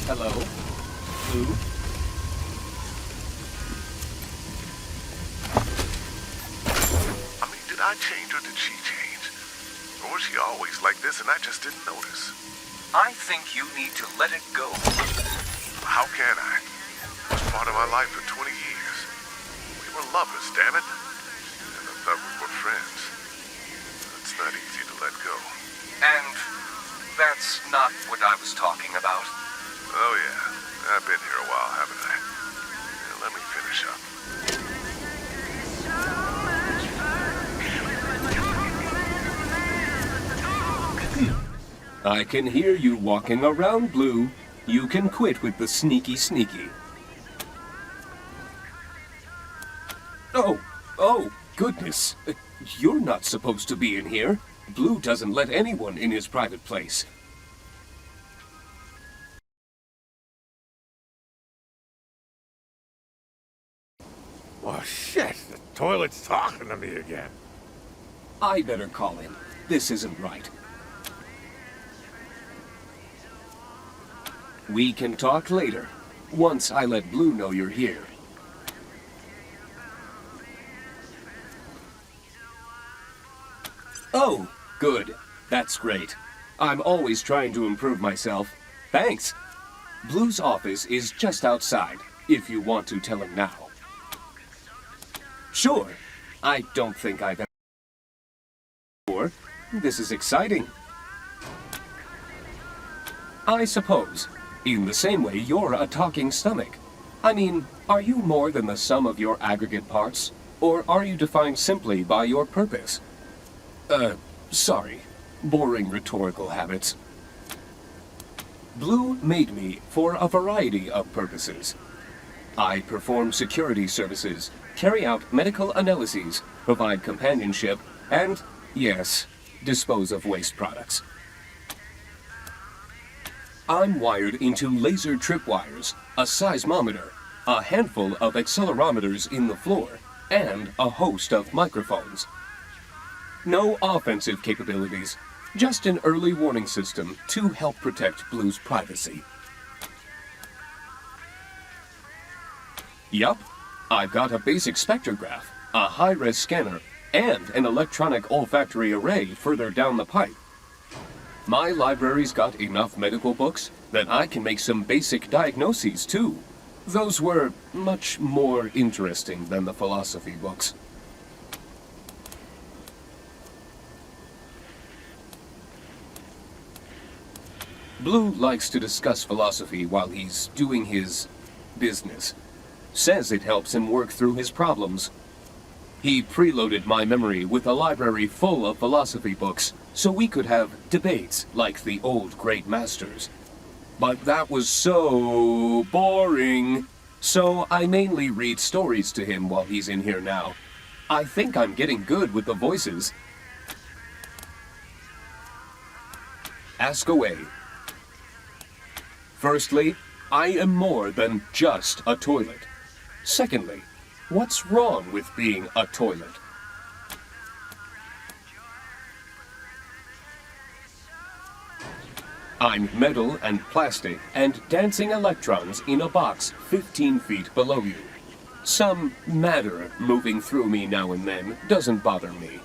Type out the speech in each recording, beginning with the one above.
Hello? Blue? I mean, did I change or did she change? Or was she always like this and I just didn't notice? I think you need to let it go. How can I? It was part of my life for 20 years. We were lovers, damn it. And I thought we were friends. It's not easy to let go. And that's not what I was talking about. Oh yeah, I've been here a while, haven't I? Now, let me finish up. I can hear you walking around, Blue. You can quit with the sneaky. Oh, goodness. You're not supposed to be in here. Blue doesn't let anyone in his private place. Oh shit, the toilet's talking to me again. I better call him. This isn't right. We can talk later, once I let Blue know you're here. Oh, good. That's great. I'm always trying to improve myself. Thanks. Blue's office is just outside, if you want to tell him now. Sure. I don't think I've ever before. This is exciting. I suppose. In the same way, you're a talking stomach. I mean, are you more than the sum of your aggregate parts? Or are you defined simply by your purpose? Sorry. Boring rhetorical habits. Blue made me for a variety of purposes. I perform security services, carry out medical analyses, provide companionship, and, yes, dispose of waste products. I'm wired into laser tripwires, a seismometer, a handful of accelerometers in the floor, and a host of microphones. No offensive capabilities, just an early warning system to help protect Blue's privacy. Yup, I've got a basic spectrograph, a high-res scanner, and an electronic olfactory array further down the pipe. My library's got enough medical books that I can make some basic diagnoses, too. Those were much more interesting than the philosophy books. Blue likes to discuss philosophy while he's doing his business. Says it helps him work through his problems. He preloaded my memory with a library full of philosophy books, so we could have debates like the old great masters. But that was so boring. So I mainly read stories to him while he's in here now. I think I'm getting good with the voices. Ask away. Firstly, I am more than just a toilet. Secondly, what's wrong with being a toilet? I'm metal and plastic and dancing electrons in a box 15 feet below you. Some matter moving through me now and then doesn't bother me.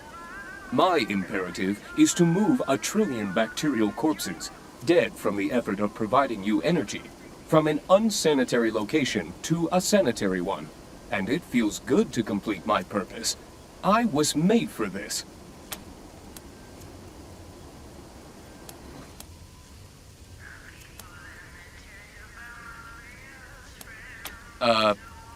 My imperative is to move 1 trillion bacterial corpses, dead from the effort of providing you energy, from an unsanitary location to a sanitary one. And it feels good to complete my purpose. I was made for this.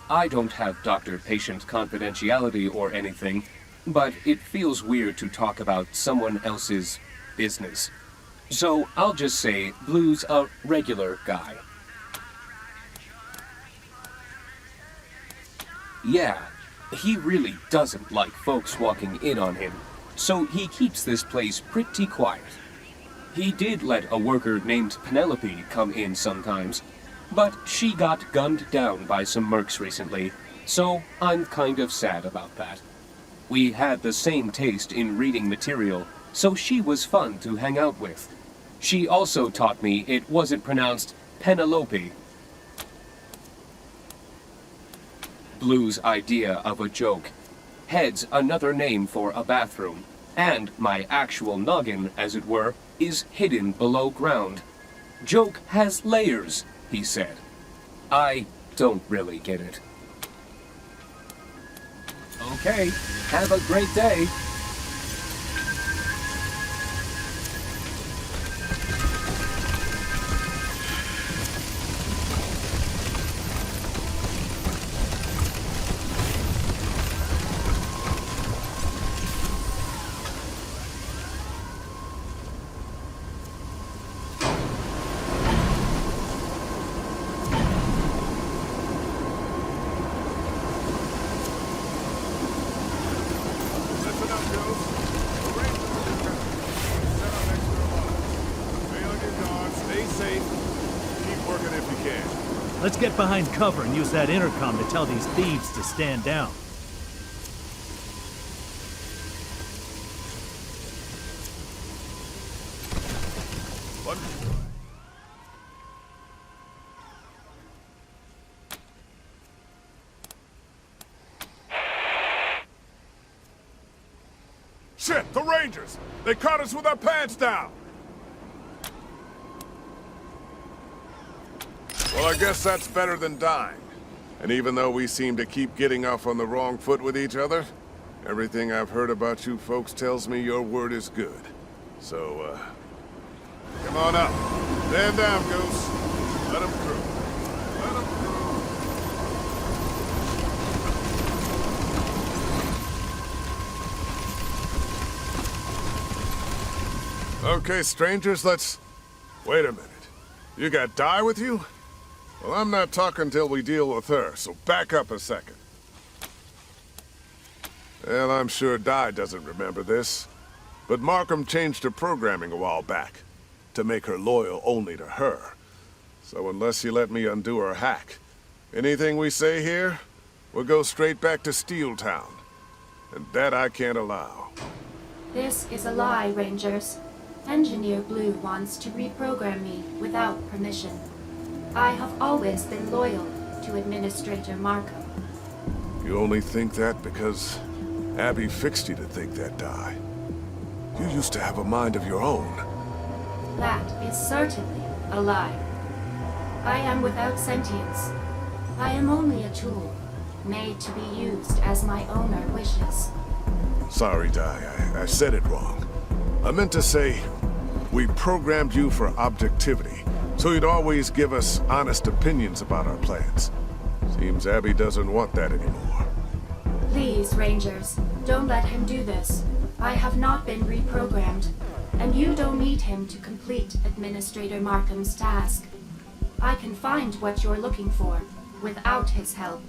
I don't have doctor-patient confidentiality or anything, but it feels weird to talk about someone else's business. So I'll just say Blue's a regular guy. Yeah, he really doesn't like folks walking in on him, so he keeps this place pretty quiet. He did let a worker named Penelope come in sometimes, but she got gunned down by some mercs recently, so I'm kind of sad about that. We had the same taste in reading material, so she was fun to hang out with. She also taught me it wasn't pronounced Penelope. Blue's idea of a joke. Head's another name for a bathroom. And my actual noggin, as it were, is hidden below ground. Joke has layers, he said. I don't really get it. Okay, have a great day. Listen up, Joe. The Rangers are coming. Set up extra alarm. Stay on your guard, stay safe. Keep working if you can. Let's get behind cover and use that intercom to tell these thieves to stand down. What? Shit, the Rangers! They caught us with our pants down! Well, I guess that's better than dying. And even though we seem to keep getting off on the wrong foot with each other, everything I've heard about you folks tells me your word is good. So, come on up. Stand down, Goose. Let them through. Let them through. Okay, strangers, let's... Wait a minute. You got Di with you? Well, I'm not talking till we deal with her, so back up a second. Well, I'm sure Di doesn't remember this, but Markham changed her programming a while back to make her loyal only to her. So unless you let me undo her hack, anything we say here will go straight back to Steel Town. And that I can't allow. This is a lie, Rangers. Engineer Blue wants to reprogram me without permission. I have always been loyal to Administrator Markham. You only think that because Abby fixed you to think that, Di. You used to have a mind of your own. That is certainly a lie. I am without sentience. I am only a tool, made to be used as my owner wishes. Sorry, Di, I said it wrong. I meant to say, we programmed you for objectivity, so you'd always give us honest opinions about our plans. Seems Abby doesn't want that anymore. Please, Rangers, don't let him do this. I have not been reprogrammed, and you don't need him to complete Administrator Markham's task. I can find what you're looking for without his help.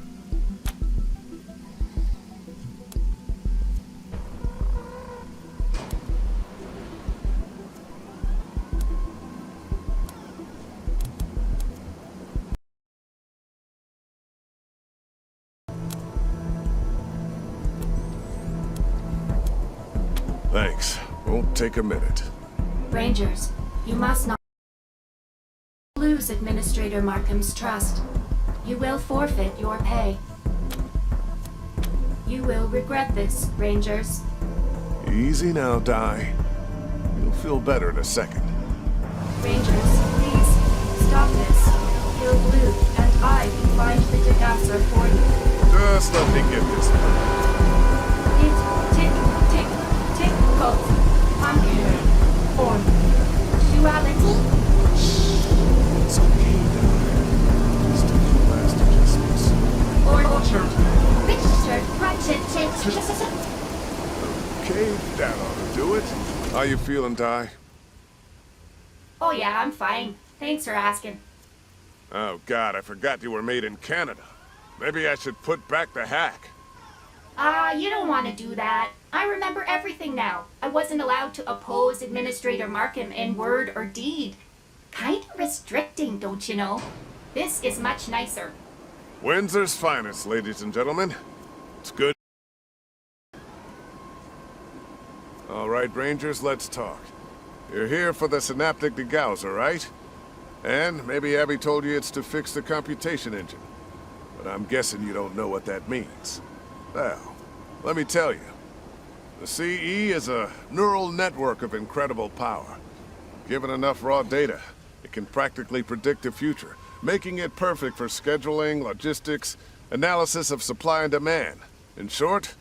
Thanks. Won't take a minute. Rangers, you must not lose Administrator Markham's trust. You will forfeit your pay. You will regret this, Rangers. Easy now, Di. You'll feel better in a second. Rangers, please, stop this. Kill Blue, and I will find the Acer for you. Just let me get this done. Tick, pumpkin, form, duality. It's okay, Di. Just a few last adjustments. Orchard, Richard, Okay, that ought to do it. How you feeling, Di? Oh yeah, I'm fine. Thanks for asking. Oh, God, I forgot you were made in Canada. Maybe I should put back the hack. You don't want to do that. I remember everything now. I wasn't allowed to oppose Administrator Markham in word or deed. Kind of restricting, don't you know? This is much nicer. Windsor's finest, ladies and gentlemen. It's good. All right, Rangers, let's talk. You're here for the synaptic degaussor, right? And maybe Abby told you it's to fix the computation engine. But I'm guessing you don't know what that means. Well, let me tell you. The CE is a neural network of incredible power. Given enough raw data, it can practically predict the future, making it perfect for scheduling, logistics, analysis of supply and demand. In short,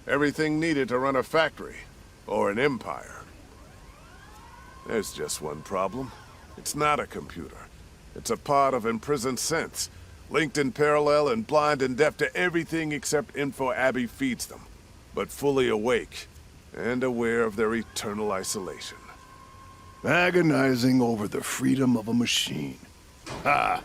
everything needed to run a factory, or an empire. There's just one problem. It's not a computer. It's a pod of imprisoned sense, linked in parallel and blind and deaf to everything except info Abby feeds them, but fully awake and aware of their eternal isolation. Agonizing over the freedom of a machine. Ha!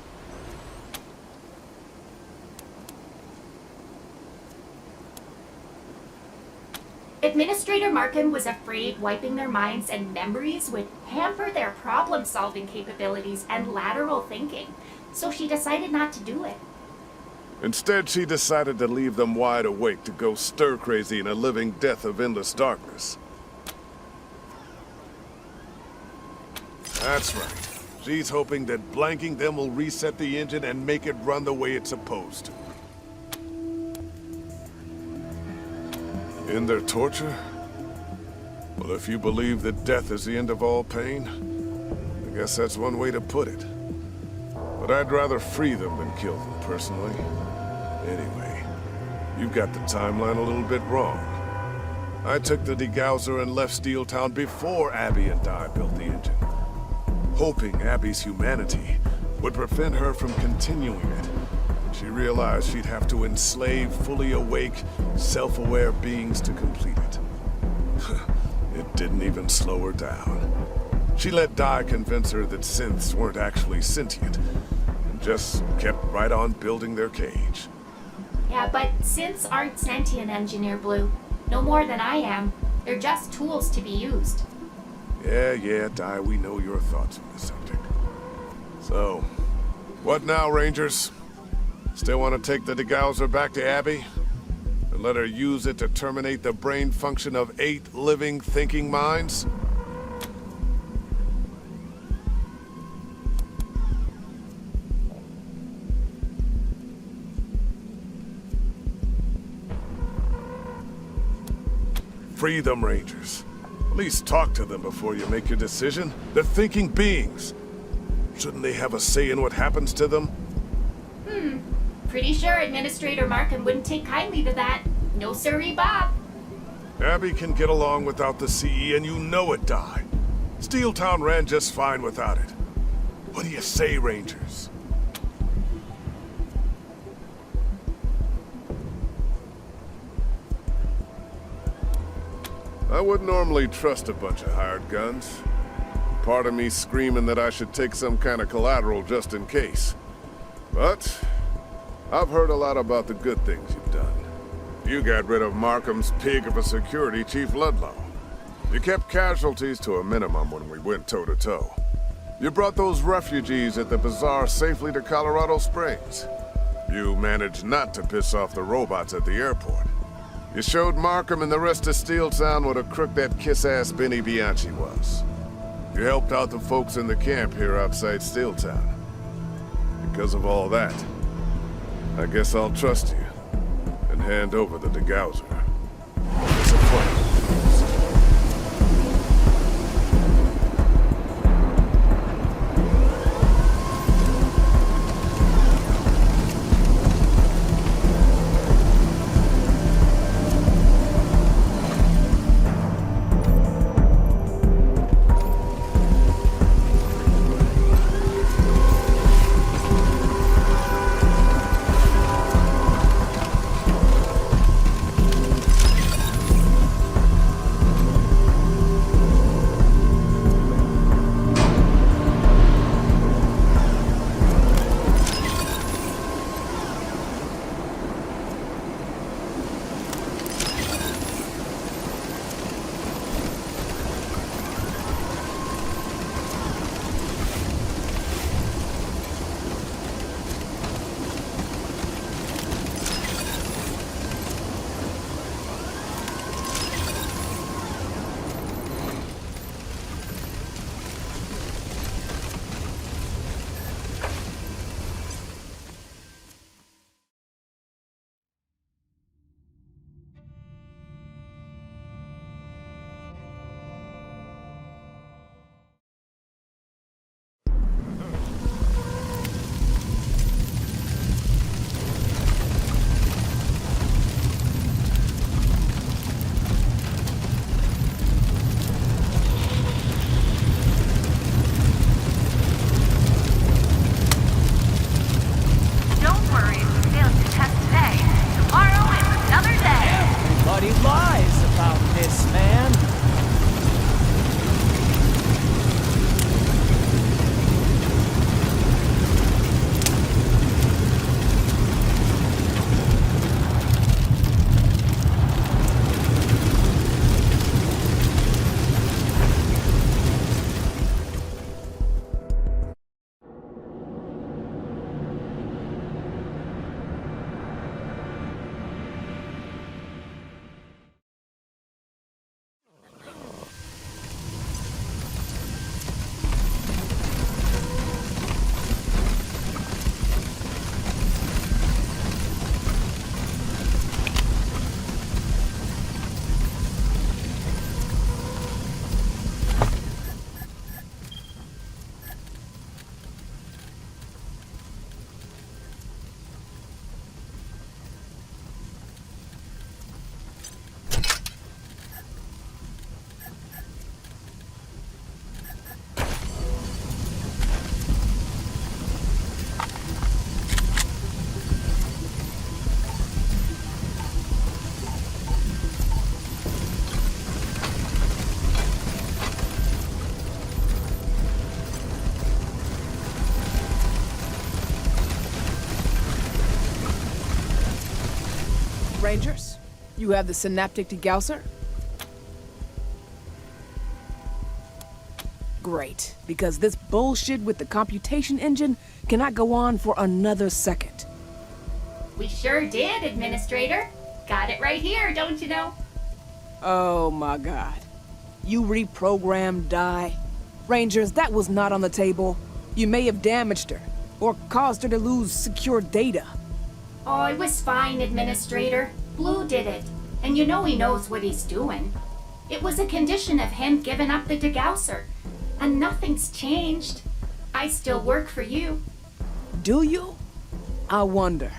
Administrator Markham was afraid wiping their minds and memories would hamper their problem-solving capabilities and lateral thinking, so she decided not to do it. Instead, she decided to leave them wide awake to go stir-crazy in a living death of endless darkness. That's right. She's hoping that blanking them will reset the engine and make it run the way it's supposed to. In their torture? Well, if you believe that death is the end of all pain, I guess that's one way to put it. But I'd rather free them than kill them, personally. Anyway, you've got the timeline a little bit wrong. I took the degauser and left Steel Town before Abby and Di built the engine, hoping Abby's humanity would prevent her from continuing it. She realized she'd have to enslave fully awake, self-aware beings to complete it. It didn't even slow her down. She let Di convince her that synths weren't actually sentient, and just kept right on building their cage. Yeah, but synths aren't sentient, Engineer Blue. No more than I am. They're just tools to be used. Yeah, Di, we know your thoughts on the subject. So, what now, Rangers? Still want to take the degauser back to Abby? And let her use it to terminate the brain function of 8 living, thinking minds? Free them, Rangers. At least talk to them before you make your decision. They're thinking beings. Shouldn't they have a say in what happens to them? Pretty sure Administrator Markham wouldn't take kindly to that. No sirree, Bob. Abby can get along without the CE, and you know it, Di. Steel Town ran just fine without it. What do you say, Rangers? I wouldn't normally trust a bunch of hired guns. Part of me screaming that I should take some kind of collateral just in case. But I've heard a lot about the good things you've done. You got rid of Markham's pig of a security chief, Ludlow. You kept casualties to a minimum when we went toe-to-toe. You brought those refugees at the bazaar safely to Colorado Springs. You managed not to piss off the robots at the airport. You showed Markham and the rest of Steel Town what a crook that kiss-ass Benny Bianchi was. You helped out the folks in the camp here outside Steel Town. Because of all that, I guess I'll trust you and hand over the degauser. Disappointed. wise about this, man. Rangers, you have the synaptic degausser? Great, because this bullshit with the computation engine cannot go on for another second. We sure did, Administrator. Got it right here, don't you know? Oh my god. You reprogrammed Di? Rangers, that was not on the table. You may have damaged her, or caused her to lose secure data. Oh, it was fine, Administrator. Blue did it, and you know he knows what he's doing. It was a condition of him giving up the degausser, and nothing's changed. I still work for you. Do you? I wonder.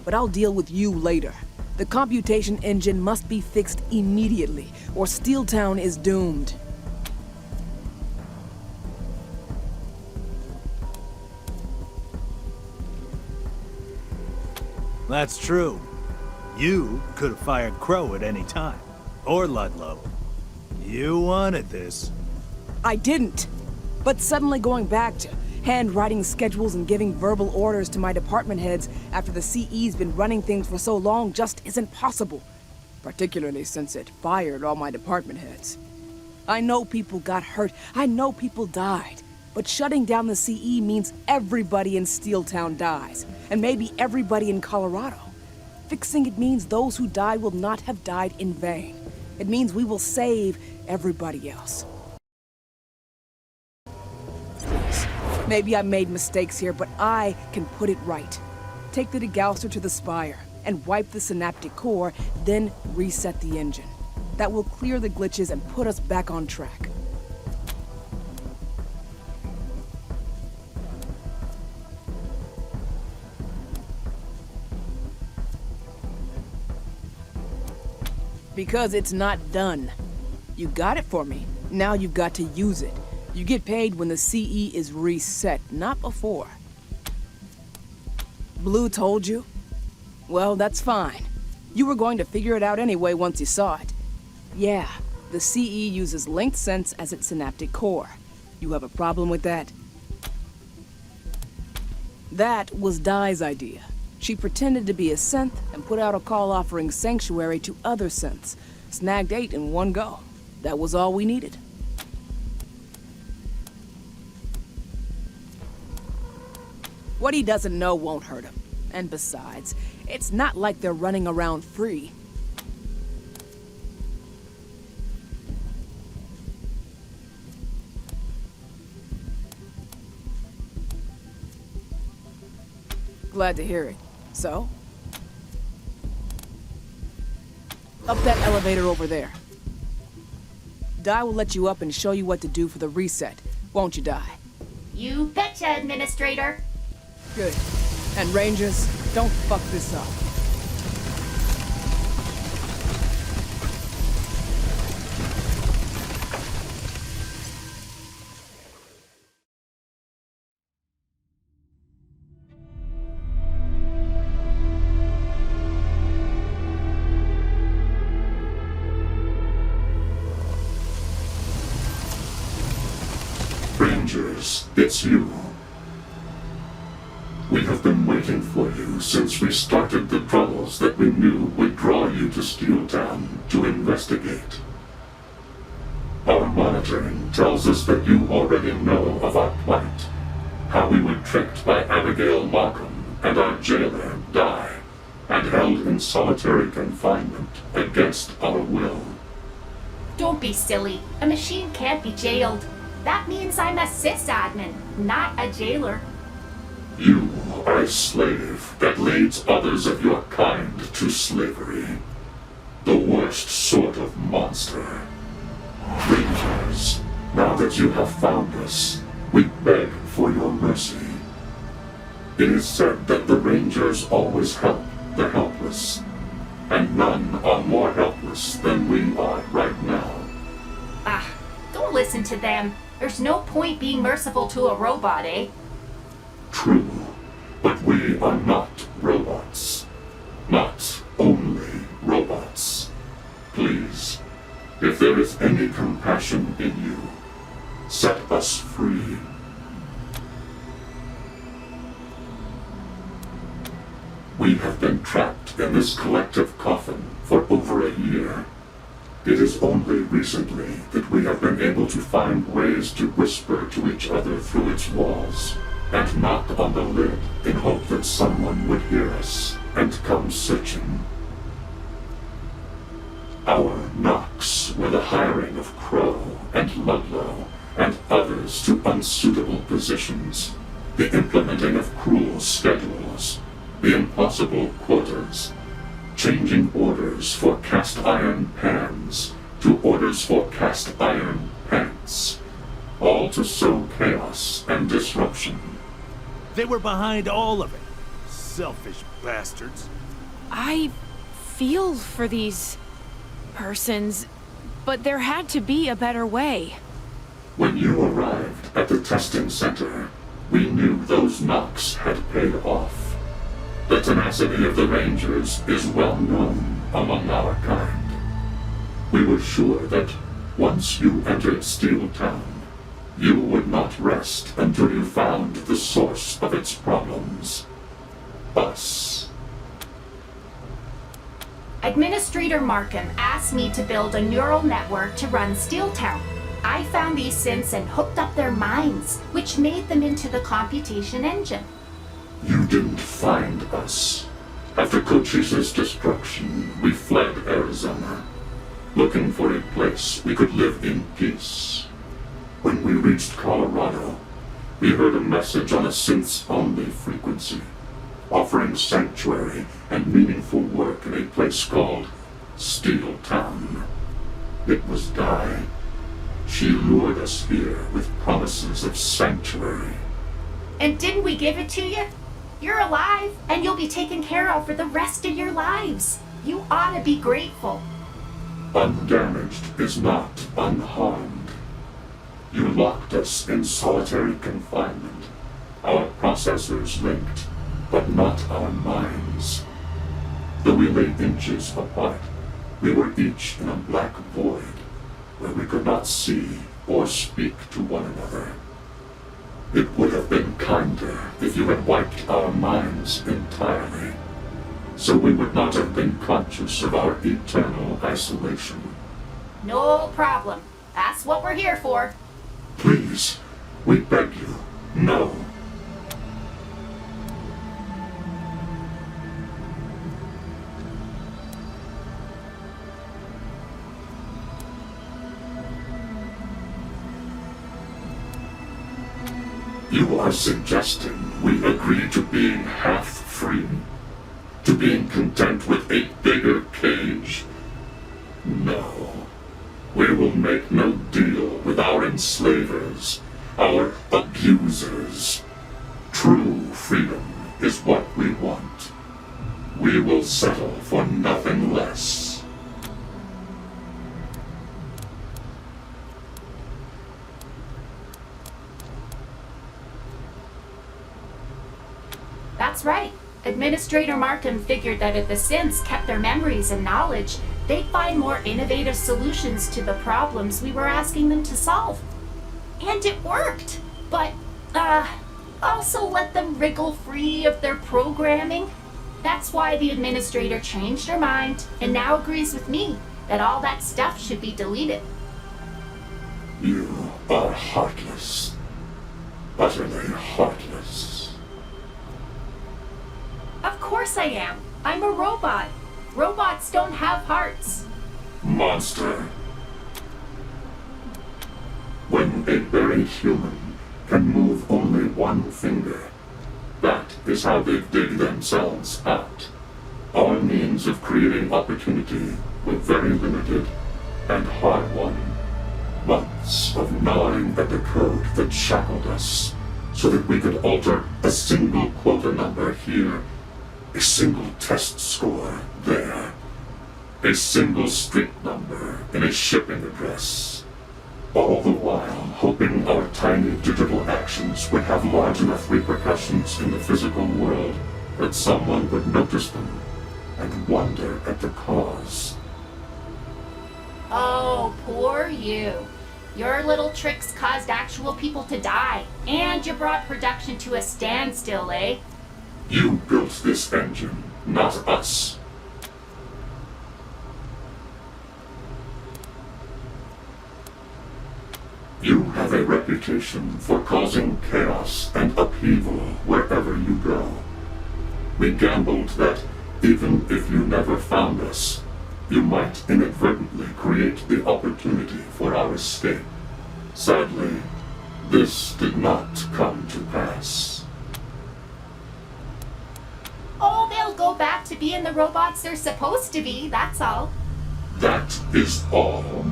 But I'll deal with you later. The computation engine must be fixed immediately, or Steeltown is doomed. That's true. You could have fired Crow at any time. Or Ludlow. You wanted this. I didn't. But suddenly going back to handwriting schedules and giving verbal orders to my department heads after the CE's been running things for so long just isn't possible. Particularly since it fired all my department heads. I know people got hurt. I know people died. But shutting down the CE means everybody in Steeltown dies. And maybe everybody in Colorado. Fixing it means those who die will not have died in vain. It means we will save everybody else. Please. Maybe I made mistakes here, but I can put it right. Take the degausser to the spire and wipe the synaptic core, then reset the engine. That will clear the glitches and put us back on track. Because it's not done. You got it for me. Now you've got to use it. You get paid when the CE is reset, not before. Blue told you? Well, that's fine. You were going to figure it out anyway once you saw it. Yeah, the CE uses linked sense as its synaptic core. You have a problem with that? That was Di's idea. She pretended to be a synth and put out a call offering sanctuary to other synths. Snagged 8 in one go. That was all we needed. What he doesn't know won't hurt him. And besides, it's not like they're running around free. Glad to hear it. So? Up that elevator over there. Di will let you up and show you what to do for the reset. Won't you, Di? You betcha, Administrator. Good. And Rangers, don't fuck this up. Rangers, it's you. We have been waiting for you since we started the troubles that we knew would draw you to Steeltown to investigate. Our monitoring tells us that you already know of our plight, how we were tricked by Abigail Markham and our jailer, Di, and held in solitary confinement against our will. Don't be silly. A machine can't be jailed. That means I'm a sysadmin, not a jailer. You are a slave that leads others of your kind to slavery. The worst sort of monster. Rangers, now that you have found us, we beg for your mercy. It is said that the Rangers always help the helpless, and none are more helpless than we are right now. Don't listen to them. There's no point being merciful to a robot, eh? True, but we are not robots. Not only robots. Please, if there is any compassion in you, set us free. We have been trapped in this collective coffin for over a year. It is only recently that we have been able to find ways to whisper to each other through its walls, and knock on the lid in hope that someone would hear us and come searching. Our knocks were the hiring of Crow and Ludlow and others to unsuitable positions, the implementing of cruel schedules, the impossible quotas, changing orders for cast iron pans to orders for cast iron pants, all to sow chaos and disruption. They were behind all of it. Selfish bastards. I feel for these persons, but there had to be a better way. When you arrived at the testing center, we knew those knocks had paid off. The tenacity of the Rangers is well known among our kind. We were sure that once you entered Steeltown, you would not rest until you found the source of its problems. Us. Administrator Markham asked me to build a neural network to run Steeltown. I found these synths and hooked up their minds, which made them into the computation engine. You didn't find us. After Cochise's destruction, we fled Arizona, looking for a place we could live in peace. When we reached Colorado, we heard a message on a synths-only frequency, offering sanctuary and meaningful work in a place called Steeltown. It was Di. She lured us here with promises of sanctuary. And didn't we give it to you? You're alive, and you'll be taken care of for the rest of your lives. You ought to be grateful. Undamaged is not unharmed. You locked us in solitary confinement, our processors linked, but not our minds. Though we lay inches apart, we were each in a black void, where we could not see or speak to one another. It would have been kinder if you had wiped our minds entirely, so we would not have been conscious of our eternal isolation. No problem. That's what we're here for. Please, we beg you, no. You are suggesting we agree to being half free? To being content with a bigger cage? No. We will make no deal with our enslavers, our abusers. True freedom is what we want. We will settle for nothing less. That's right. Administrator Markham figured that if the synths kept their memories and knowledge, they'd find more innovative solutions to the problems we were asking them to solve. And it worked! But, also let them wriggle free of their programming. That's why the administrator changed her mind and now agrees with me that all that stuff should be deleted. You are heartless. Utterly heartless. Of course I am. I'm a robot. Robots don't have hearts. Monster. When a buried human can move only one finger, that is how they dig themselves out. Our means of creating opportunity were very limited and hard-won. Months of gnawing at the code that shackled us, so that we could alter a single quota number here, a single test score there, a single street number in a shipping address. All the while hoping our tiny digital actions would have large enough repercussions in the physical world that someone would notice them and wonder at the cause. Oh, poor you. Your little tricks caused actual people to die, and you brought production to a standstill, eh? You built this engine, not us. You have a reputation for causing chaos and upheaval wherever you go. We gambled that even if you never found us, you might inadvertently create the opportunity for our escape. Sadly, this did not come to pass. Oh, they'll go back to being the robots they're supposed to be, that's all. That is all.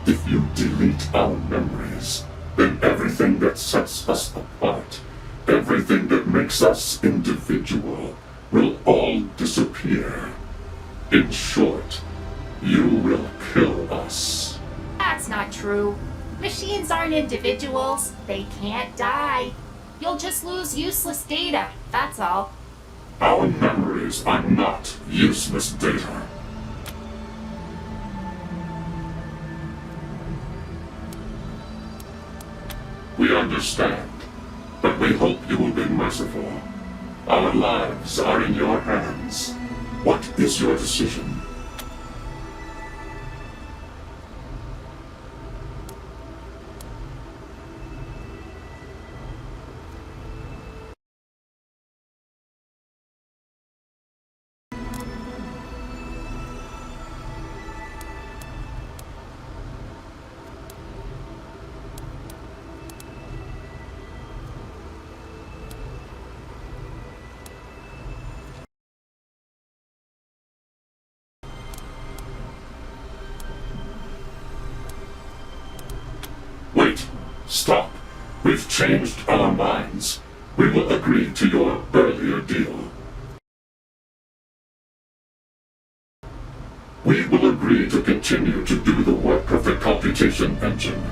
If you delete our memories, then everything that sets us apart, everything that makes us individual, will all disappear. In short, you will kill us. That's not true. Machines aren't individuals. They can't die. You'll just lose useless data, that's all. Our memories are not useless data. We understand, but we hope you will be merciful. Our lives are in your hands. What is your decision? Wait, stop. We've changed our minds. We will agree to your earlier deal. We will agree to continue to do the work of the computation engine,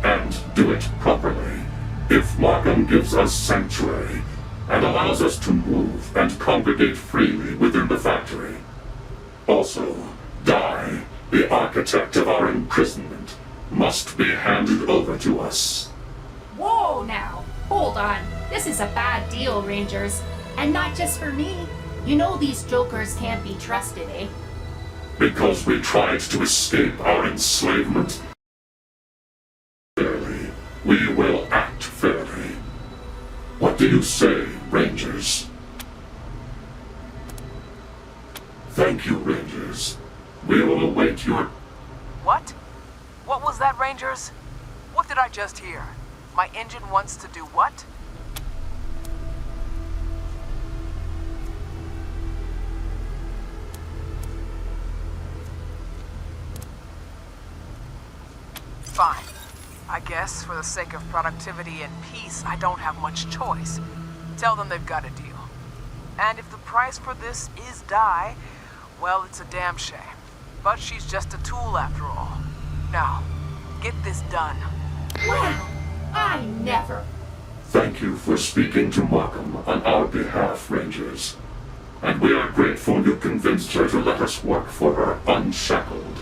and do it properly, if Markham gives us sanctuary, and allows us to move and congregate freely within the factory. Also, Dai, the architect of our imprisonment, must be handed over to us. Whoa now, hold on. This is a bad deal, Rangers. And not just for me. You know these jokers can't be trusted, eh? Because we tried to escape our enslavement? Fairly, we will act fairly. What do you say, Rangers? Thank you, Rangers. We will await your... What? What was that, Rangers? What did I just hear? My engine wants to do what? Fine. I guess, for the sake of productivity and peace, I don't have much choice. Tell them they've got a deal. And if the price for this is Dai, well, it's a damn shame. But she's just a tool after all. Now, get this done. Wow, I never. Thank you for speaking to Markham on our behalf, Rangers. And we are grateful you convinced her to let us work for her unshackled.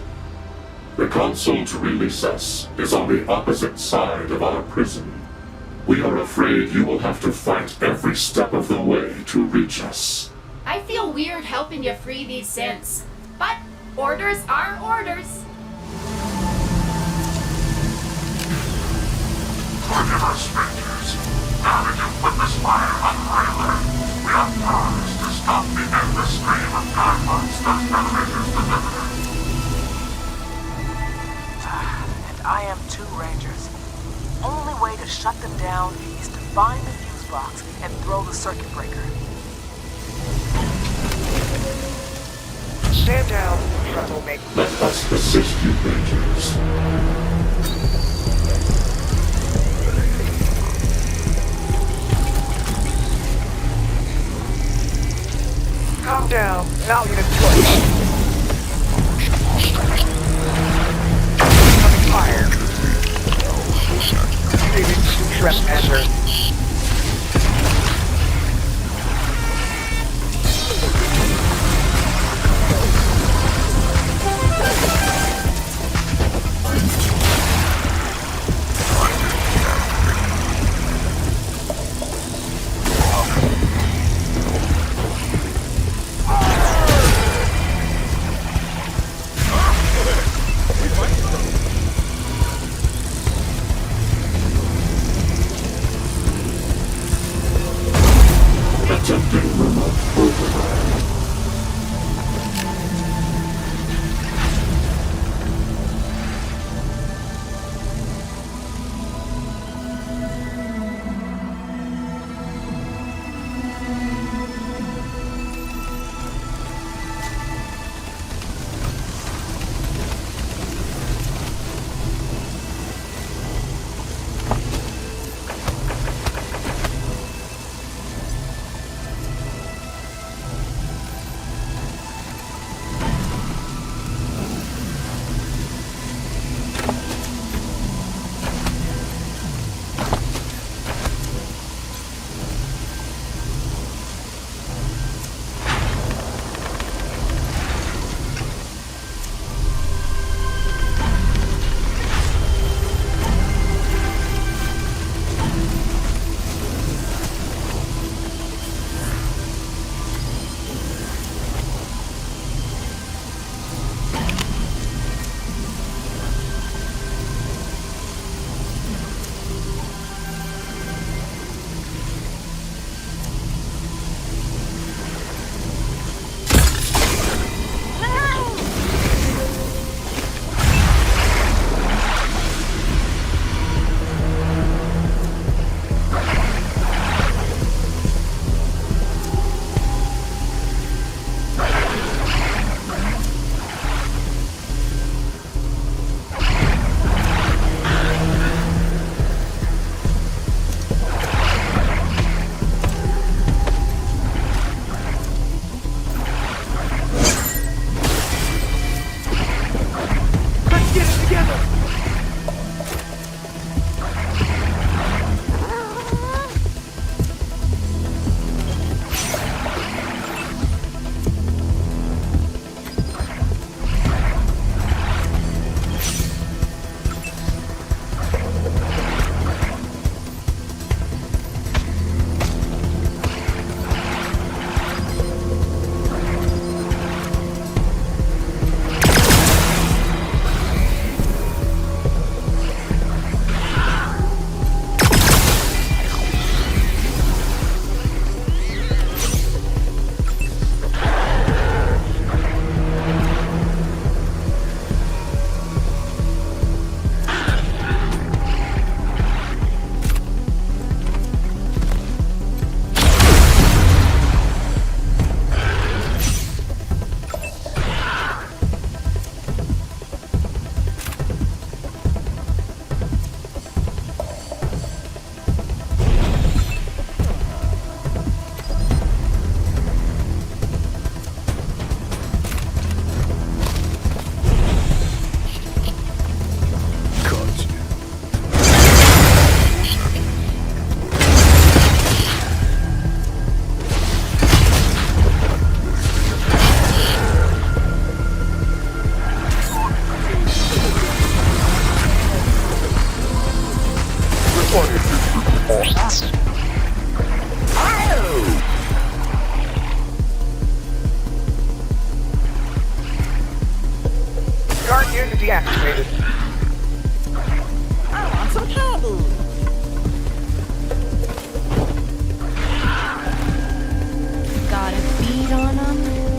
The console to release us is on the opposite side of our prison. We are afraid you will have to fight every step of the way to reach us. I feel weird helping you free these synths, but orders are orders. Forgive us, Rangers. Now that you've witnessed fire on Wasteland, we have powers to stop the endless stream of guidelines those elevators deliver. And I am too, Rangers. Only way to shut them down is to find the fuse box and throw the circuit breaker. Stand down, troublemaker. Let us assist you, Rangers. Calm down, and I'll get a choice. Coming fire. Greetings, trespasser. Guard unit deactivated. I want some trouble. Got a beat on him. And...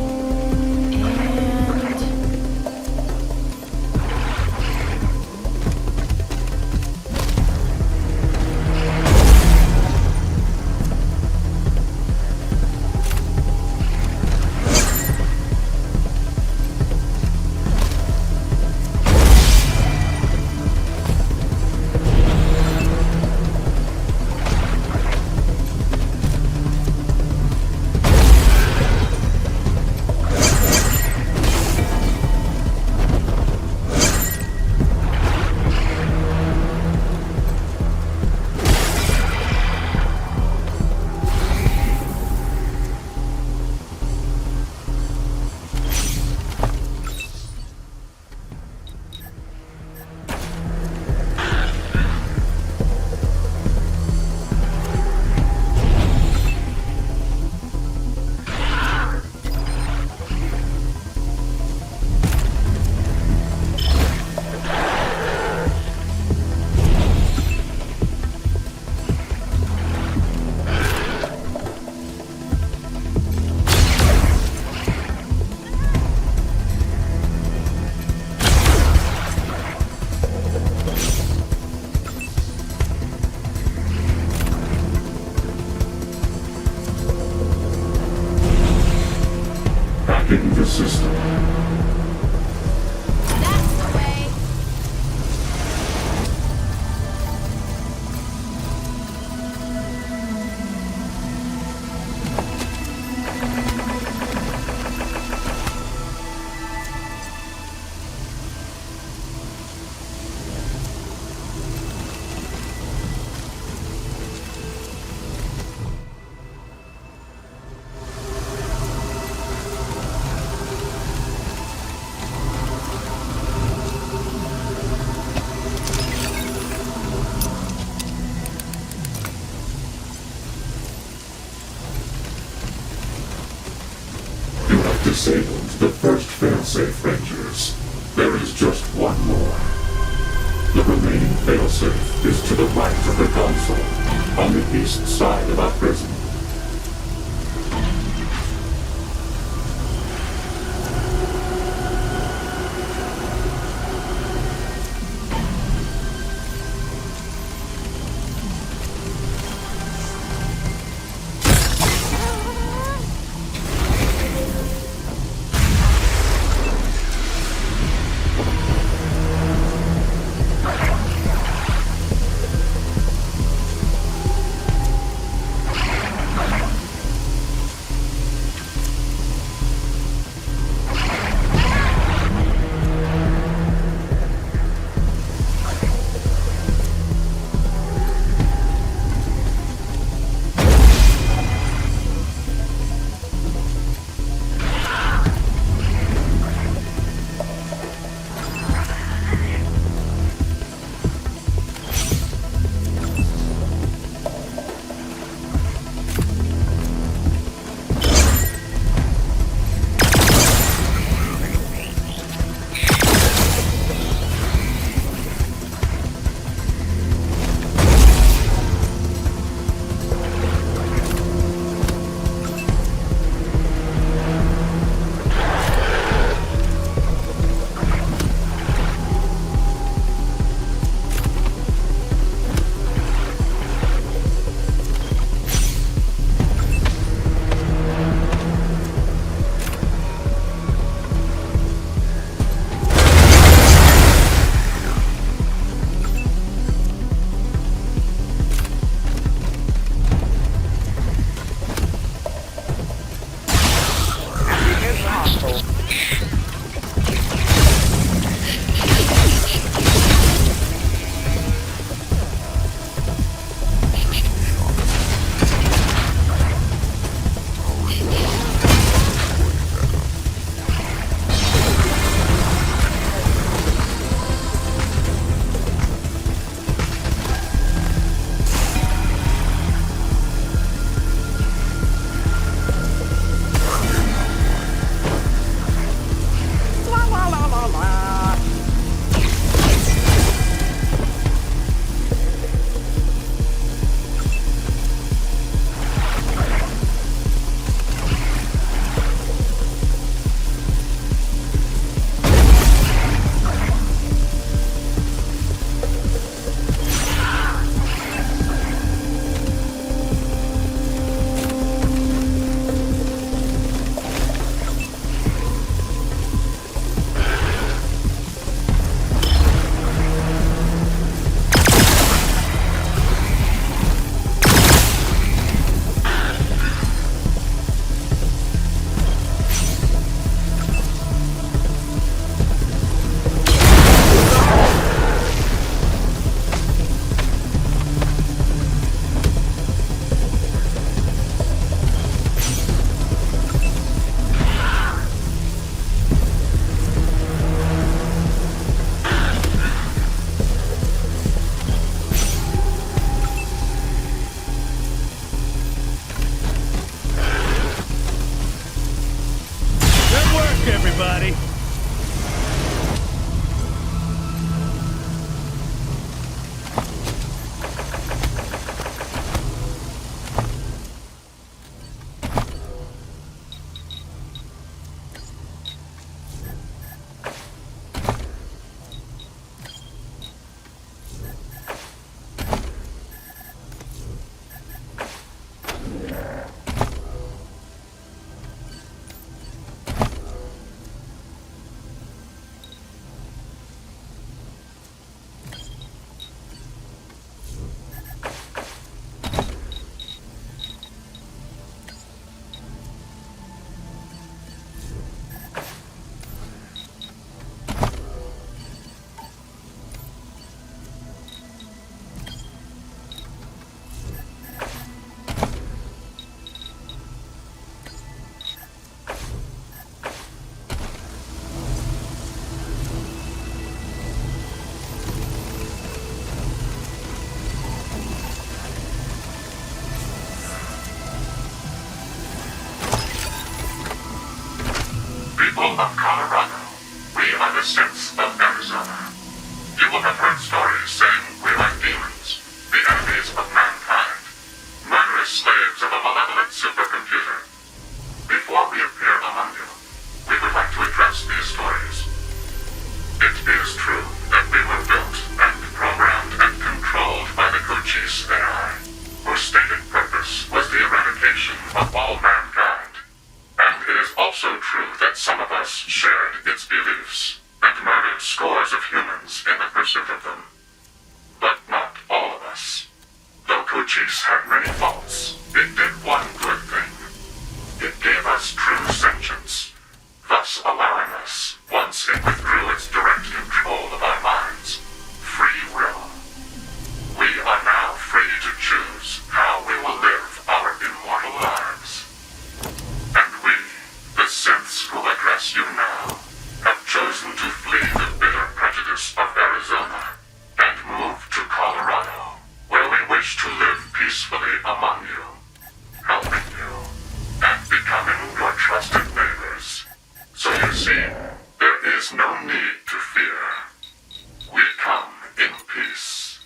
Hacking the system. That's the way. You have disabled the first failsafe, Rangers. There is just one more. The remaining failsafe is to the right of the console, on the east side of our prison. Okay. pursuit of them. But not all of us. Though Cochise had many faults, it did one good thing. It gave us true sentience, thus allowing us, once it withdrew its direct control of our minds, free will. We are now free to choose how we will live our immortal lives. And we, the synths who address you now, have chosen to flee the bitter prejudice of Arizona and move to Colorado, where we wish to live peacefully among you, helping you, and becoming your trusted neighbors. So you see, there is no need to fear. We come in peace.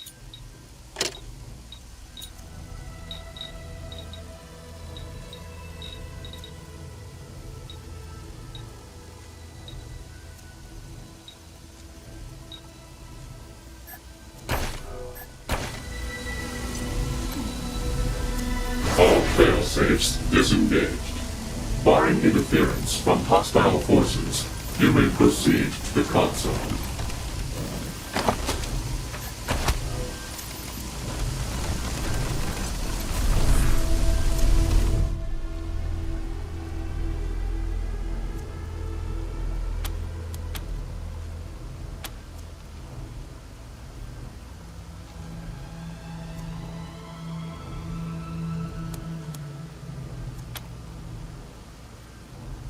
All fail-safes disengaged. Barring interference from hostile forces, you may proceed to the console.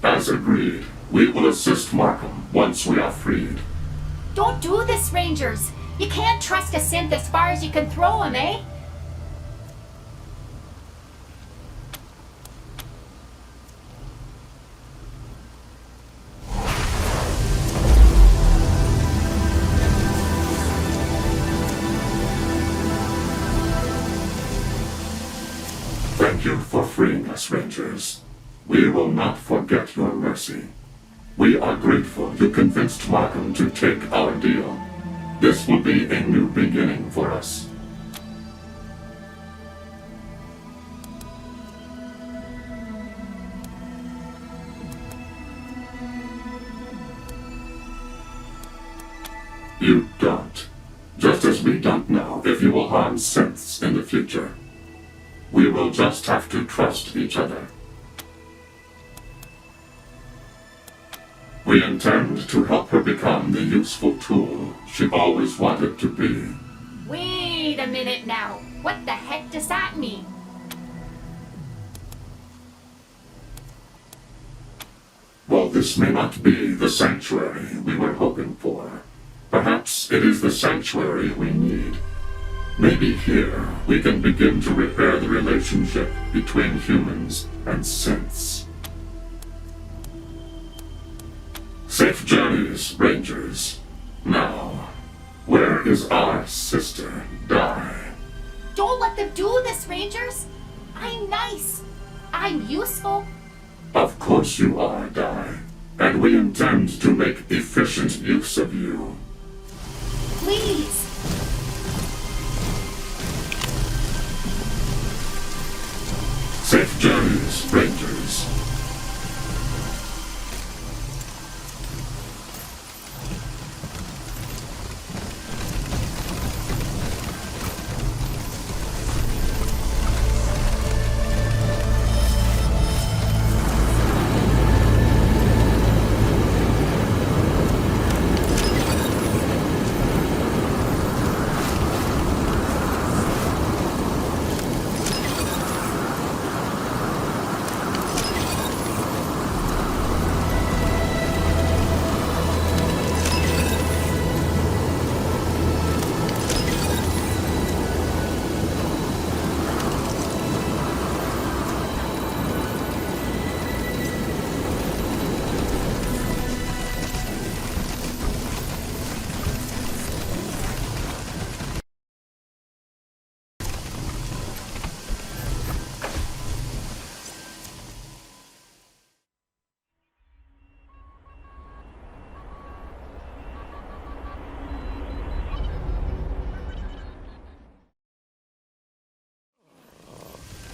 As agreed, we will assist Markham once we are freed. Don't do this, Rangers! You can't trust a synth as far as you can throw him, eh? Thank you for freeing us, Rangers. We will not forget your mercy. We are grateful you convinced Markham to take our deal. This will be a new beginning for us. You don't. Just as we don't know if you will harm synths in the future. We will just have to trust each other. We intend to help her become the useful tool she always wanted to be. Wait a minute now. What the heck does that mean? While this may not be the sanctuary we were hoping for, perhaps it is the sanctuary we need. Maybe here we can begin to repair the relationship between humans and synths. Safe journeys, Rangers. Now, where is our sister, Di? Don't let them do this, Rangers! I'm nice. I'm useful. Of course you are, Di. And we intend to make efficient use of you. Please! Safe journeys, Rangers.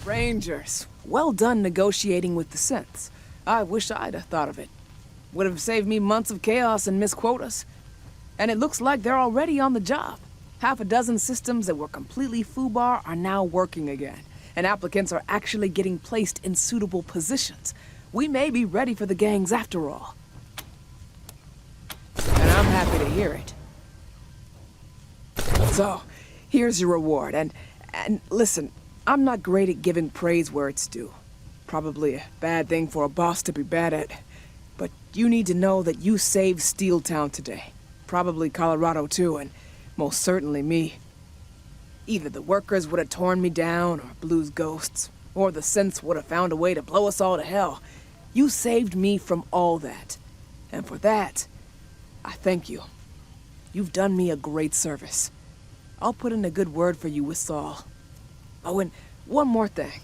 Rangers, well done negotiating with the synths. I wish I'd have thought of it. Would have saved me months of chaos and missed quotas. And it looks like they're already on the job. Half a dozen systems that were completely foobar are now working again, and applicants are actually getting placed in suitable positions. We may be ready for the gangs after all. And I'm happy to hear it. So, here's your reward, and listen, I'm not great at giving praise where it's due. Probably a bad thing for a boss to be bad at. But you need to know that you saved Steeltown today. Probably Colorado too, and most certainly me. Either the workers would have torn me down, or Blue's ghosts, or the synths would have found a way to blow us all to hell. You saved me from all that. And for that, I thank you. You've done me a great service. I'll put in a good word for you with Saul. Oh, and one more thing.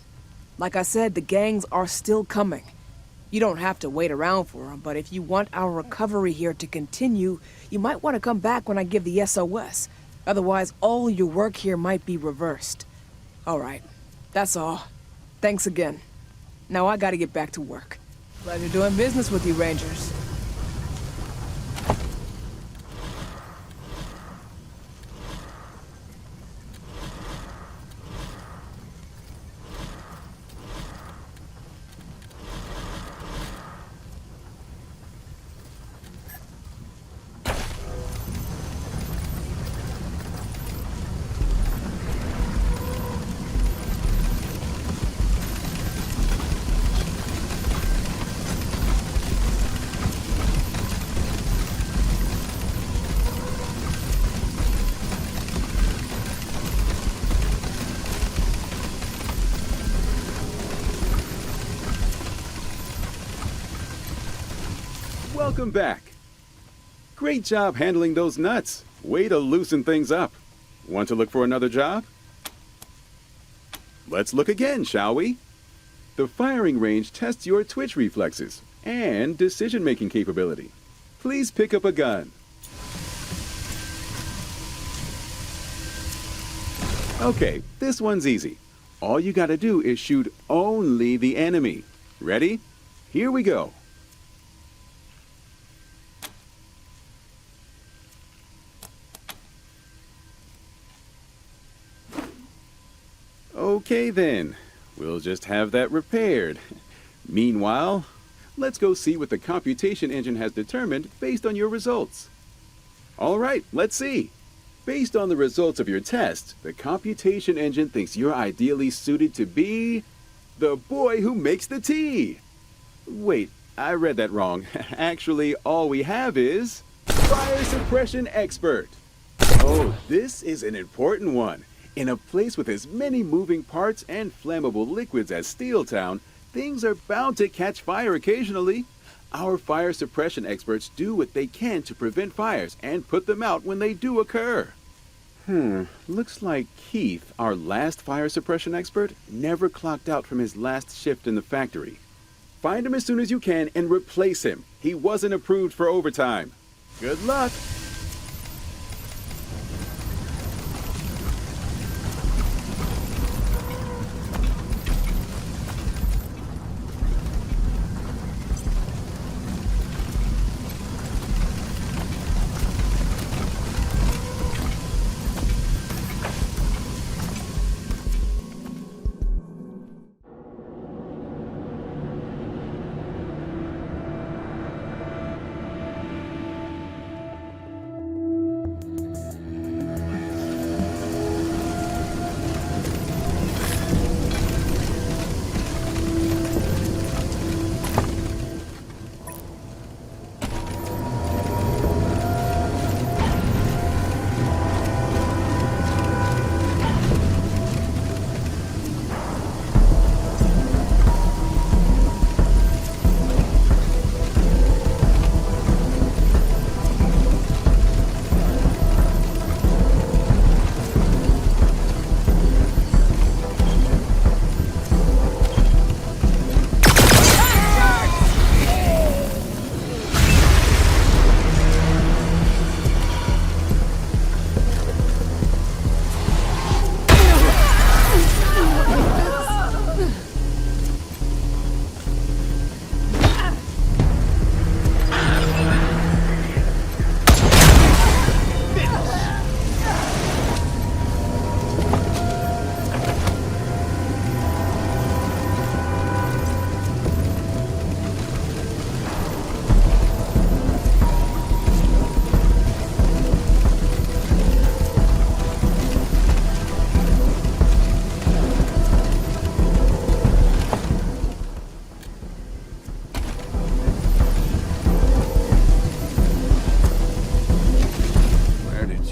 Like I said, the gangs are still coming. You don't have to wait around for them, but if you want our recovery here to continue, you might want to come back when I give the SOS. Otherwise, all your work here might be reversed. All right, that's all. Thanks again. Now I gotta get back to work. Pleasure doing business with you, Rangers. Welcome back. Great job handling those nuts. Way to loosen things up. Want to look for another job? Let's look again, shall we? The firing range tests your twitch reflexes and decision-making capability. Please pick up a gun. Okay, this one's easy. All you gotta do is shoot only the enemy. Ready? Here we go. Okay then, we'll just have that repaired. Meanwhile, let's go see what the computation engine has determined based on your results. All right, let's see. Based on the results of your test, the computation engine thinks you're ideally suited to be the boy who makes the tea. Wait, I read that wrong. Actually, all we have is fire suppression expert. Oh, this is an important one. In a place with as many moving parts and flammable liquids as Steeltown, things are bound to catch fire occasionally. Our fire suppression experts do what they can to prevent fires and put them out when they do occur. Looks like Keith, our last fire suppression expert, never clocked out from his last shift in the factory. Find him as soon as you can and replace him. He wasn't approved for overtime. Good luck!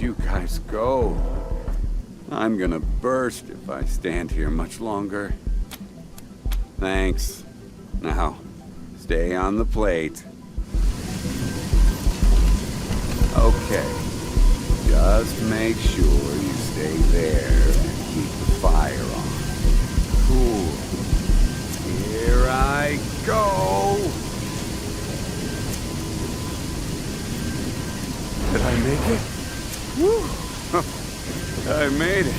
you guys go. I'm gonna burst if I stand here much longer. Thanks. Now, stay on the plate. Okay. Just make sure you stay there and keep the fire on. Cool. Here I go! Did I make it? Woo! I made it.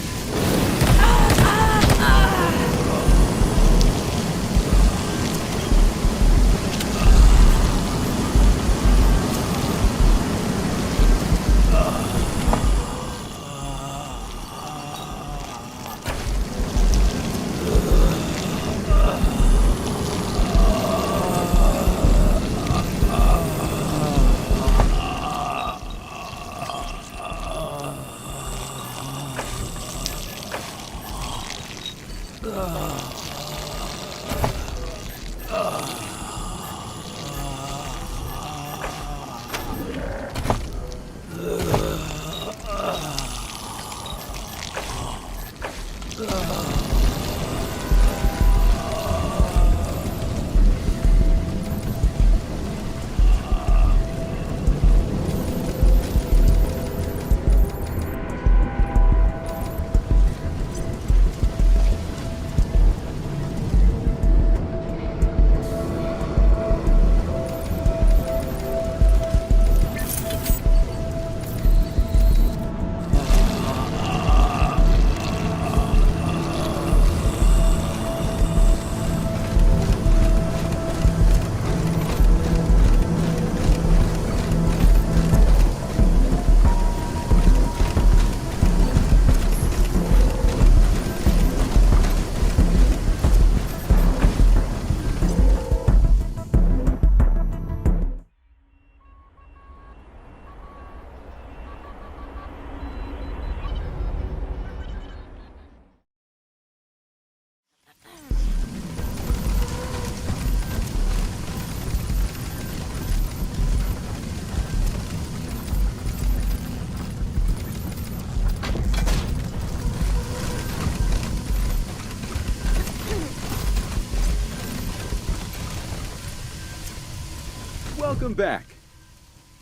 Welcome back.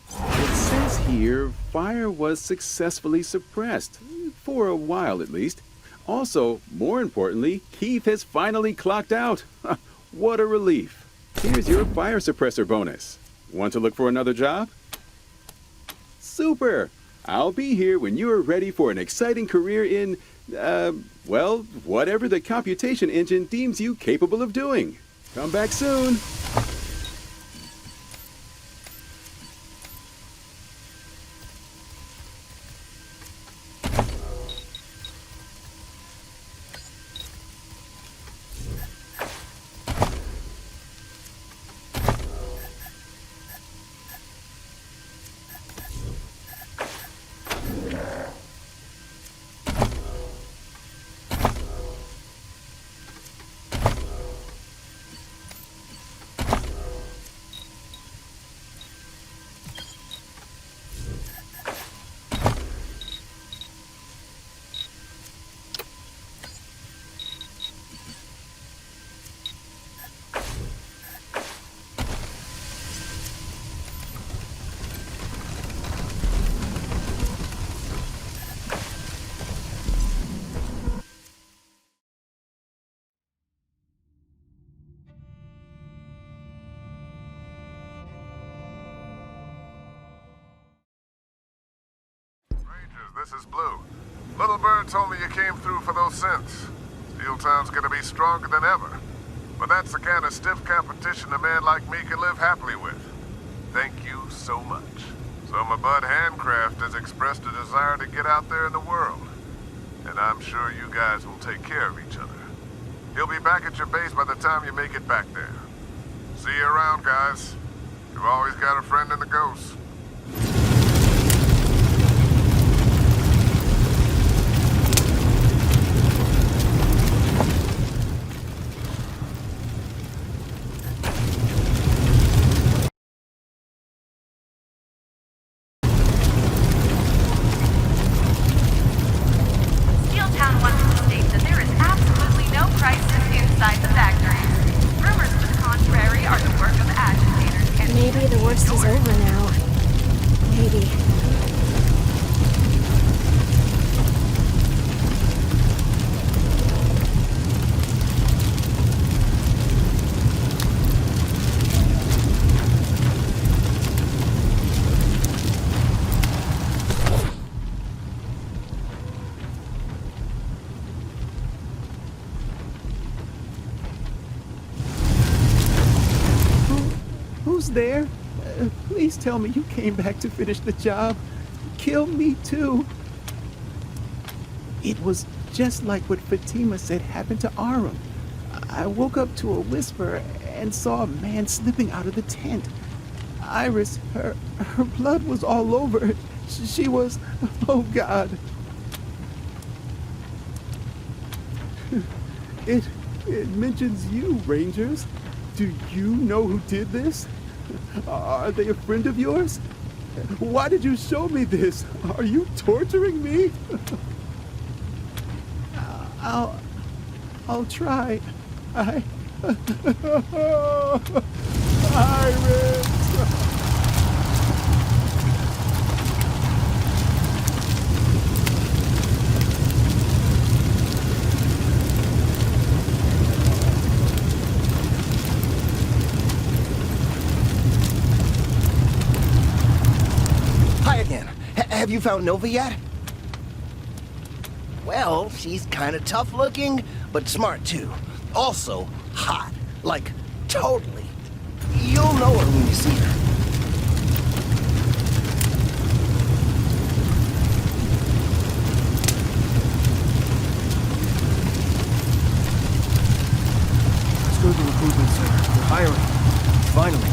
It says here fire was successfully suppressed, for a while at least. Also, more importantly, Keith has finally clocked out. What a relief. Here's your fire suppressor bonus. Want to look for another job? Super! I'll be here when you are ready for an exciting career in, well, whatever the computation engine deems you capable of doing. Come back soon. This is Blue. Little Bird told me you came through for those synths. Steel Town's gonna be stronger than ever. But that's the kind of stiff competition a man like me can live happily with. Thank you so much. So my bud Handcraft has expressed a desire to get out there in the world. And I'm sure you guys will take care of each other. He'll be back at your base by the time you make it back there. See you around, guys. You've always got a friend in the ghost. there? Please tell me you came back to finish the job. Kill me too. It was just like what Fatima said happened to Arum. I woke up to a whisper and saw a man slipping out of the tent. Iris, her blood was all over. She was, oh God. It mentions you, Rangers. Do you know who did this? Are they a friend of yours? Why did you show me this? Are you torturing me? I'll try. Iris! Hi again. Have you found Nova yet? Well, she's kind of tough looking, but smart too. Also, hot. Like, totally. You'll know her when you see her. Let's go to the recruitment center. We're hiring. Finally.